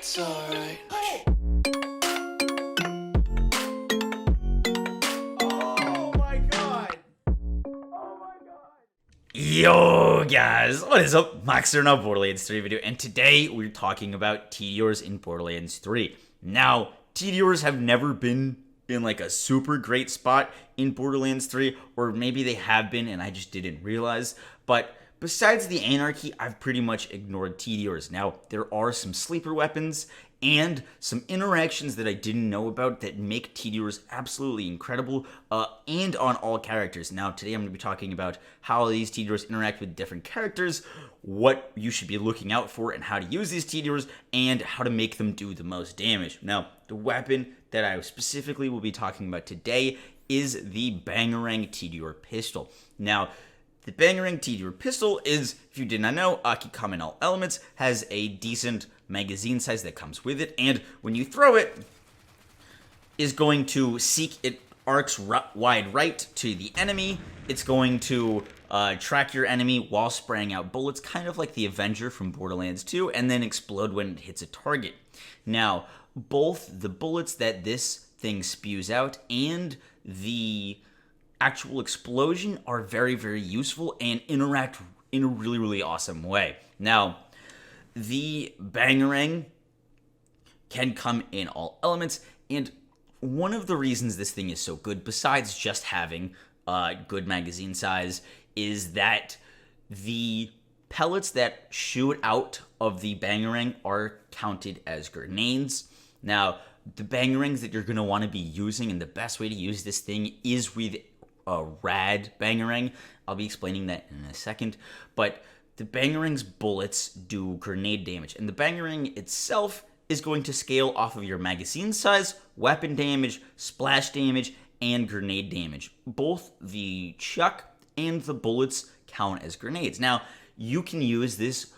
It's alright. Oh my god! Oh my god! Yo guys, what is up? Max here, now Borderlands 3 video, and today we're talking about Tediores in Borderlands 3. Now, Tediores have never been in like a super great spot in Borderlands 3, or maybe they have been and I just didn't realize, but besides the Anarchy, I've pretty much ignored Tediores. Now, there are some sleeper weapons and some interactions that I didn't know about that make Tediores absolutely incredible, and on all characters. Now, today I'm going to be talking about how these Tediores interact with different characters, what you should be looking out for, and how to use these Tediores, and how to make them do the most damage. Now, the weapon that I specifically will be talking about today is the Bangarang Tediore pistol. Now, the Bangarang Tediore pistol is, if you did not know, Aki common all elements, has a decent magazine size that comes with it, and when you throw it, is going to seek, it arcs wide right to the enemy. It's going to track your enemy while spraying out bullets, kind of like the Avenger from Borderlands 2, and then explode when it hits a target. Now, both the bullets that this thing spews out and the actual explosion are very, very useful and interact in a really, really awesome way. Now, the Bangarang can come in all elements, and one of the reasons this thing is so good, besides just having good magazine size, is that the pellets that shoot out of the Bangarang are counted as grenades. Now, the Bangarangs that you're going to want to be using, and the best way to use this thing is with a rad Bangarang. I'll be explaining that in a second, but the Bangarang's bullets do grenade damage, and the Bangarang itself is going to scale off of your magazine size, weapon damage, splash damage, and grenade damage. Both the chuck and the bullets count as grenades. Now, you can use this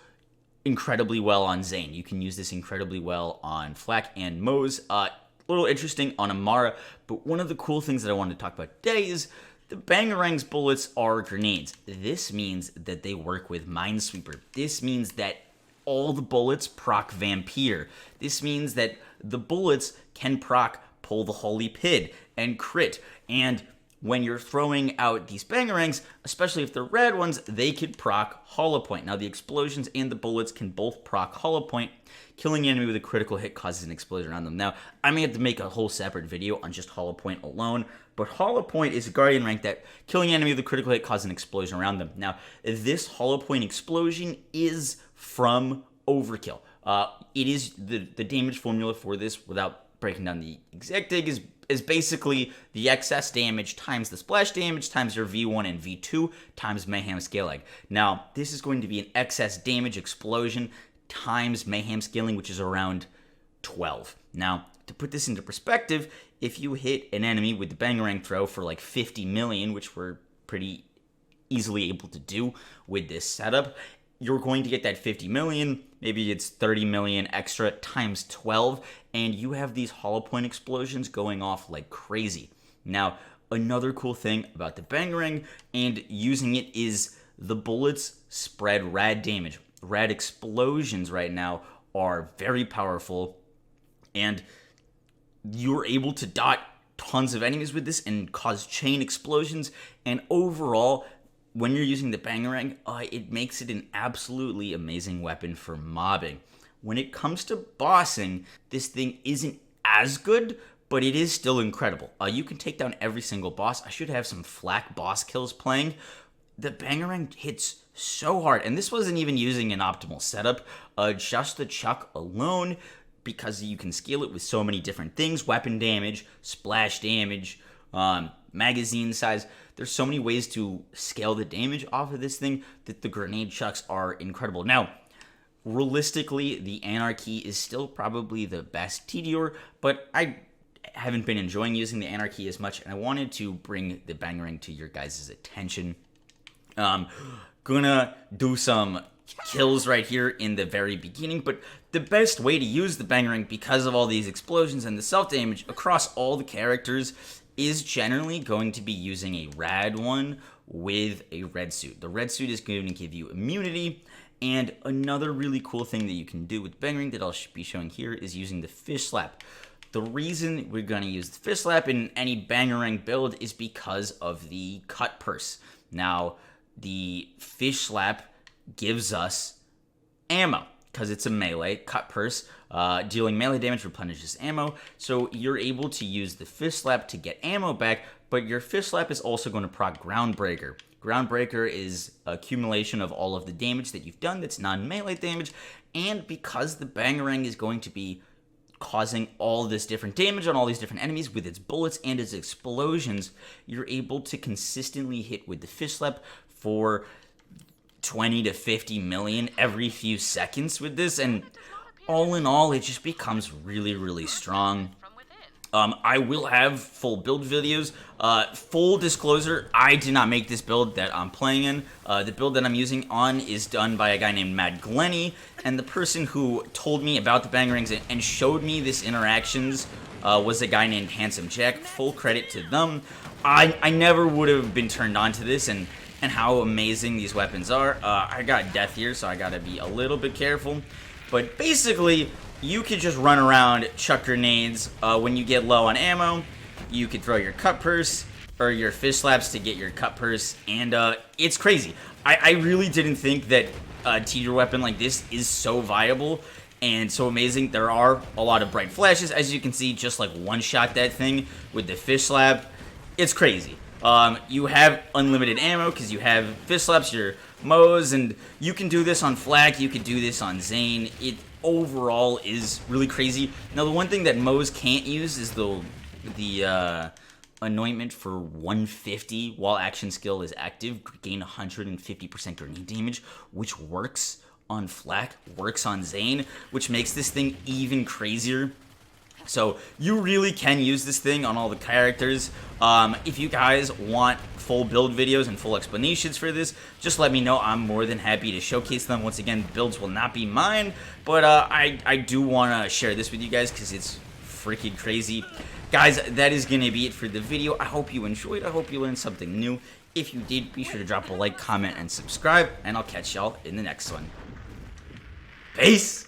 incredibly well on Zane. You can use this incredibly well on Flak and Moze. A little interesting on Amara, but one of the cool things that I wanted to talk about today is the Bangarang's bullets are grenades. This means that they work with Minesweeper. This means that all the bullets proc Vampire. This means that the bullets can proc Pull the Holy Pid and crit. And when you're throwing out these Bangarangs, especially if they're red ones, they could proc Hollow Point. Now, the explosions and the bullets can both proc Hollow Point. Killing an enemy with a critical hit causes an explosion around them. Now, I may have to make a whole separate video on just Hollow Point alone, but Hollow Point is a Guardian rank that killing an enemy with a critical hit causes an explosion around them. Now, this Hollow Point explosion is from Overkill. It is the damage formula for this, without breaking down the exact thing, is basically the excess damage times the splash damage times your V1 and V2 times Mayhem Scaling. Now, this is going to be an excess damage explosion times Mayhem Scaling, which is around 12. Now, to put this into perspective, if you hit an enemy with the Bangarang throw for like 50 million, which we're pretty easily able to do with this setup, you're going to get that 50 million, maybe it's 30 million extra times 12, and you have these Hollow Point explosions going off like crazy. Now, another cool thing about the Bangarang and using it is the bullets spread rad damage. Rad explosions right now are very powerful, and you're able to dot tons of enemies with this and cause chain explosions, and overall, when you're using the Bangarang, it makes it an absolutely amazing weapon for mobbing. When it comes to bossing, this thing isn't as good, but it is still incredible. You can take down every single boss. I should have some Flak boss kills playing. The Bangarang hits so hard, and this wasn't even using an optimal setup. Just the chuck alone, because you can scale it with so many different things, weapon damage, splash damage, magazine size. There's so many ways to scale the damage off of this thing that the grenade chucks are incredible. Now, realistically, the Anarchy is still probably the best Tediore, but I haven't been enjoying using the Anarchy as much, and I wanted to bring the Bangarang to your guys' attention. Gonna do some kills right here in the very beginning, but the best way to use the Bangarang, because of all these explosions and the self-damage across all the characters, is generally going to be using a rad one with a red suit. The red suit is going to give you immunity, And another really cool thing that you can do with Bangarang that I'll be showing here is using the fish slap. The reason we're going to use the fish slap in any Bangarang build is because of the cut purse. Now, the fish slap gives us ammo because it's a melee cut purse. Dealing melee damage replenishes ammo, so you're able to use the fish slap to get ammo back, but your fish slap is also going to proc Groundbreaker. Groundbreaker is accumulation of all of the damage that you've done that's non-melee damage, and because the Bangarang is going to be causing all this different damage on all these different enemies with its bullets and its explosions, you're able to consistently hit with the fish slap for 20 to 50 million every few seconds with this, and all in all, it just becomes really, really strong. I will have full build videos. Full disclosure, I did not make this build that I'm playing in. The build that I'm using on is done by a guy named MadGlenny, and the person who told me about the Bangarangs and showed me this interactions was a guy named LessHandsomeJack. Full credit to them. I never would have been turned on to this and how amazing these weapons are. I got death here, so I gotta be a little bit careful. But basically, you could just run around, chuck grenades. When you get low on ammo, you could throw your cut purse or your fish slaps to get your cut purse, and it's crazy. I really didn't think that a Tediore weapon like this is so viable and so amazing. There are a lot of bright flashes, as you can see, just like one-shot that thing with the fish slap. It's crazy. You have unlimited ammo because you have fish slaps, your Moze, and you can do this on Flak, you can do this on Zane. It overall is really crazy. Now, the one thing that Moze can't use is the anointment for 150 while action skill is active, gain 150% grenade damage, which works on Flak, works on Zane, which makes this thing even crazier. So you really can use this thing on all the characters. If you guys want full build videos and full explanations for this, just let me know. I'm more than happy to showcase them. Once again, builds will not be mine, but I do want to share this with you guys because it's freaking crazy. Guys, that is going to be it for the video. I hope you enjoyed. I hope you learned something new. If you did, be sure to drop a like, comment, and subscribe, and I'll catch y'all in the next one. Peace!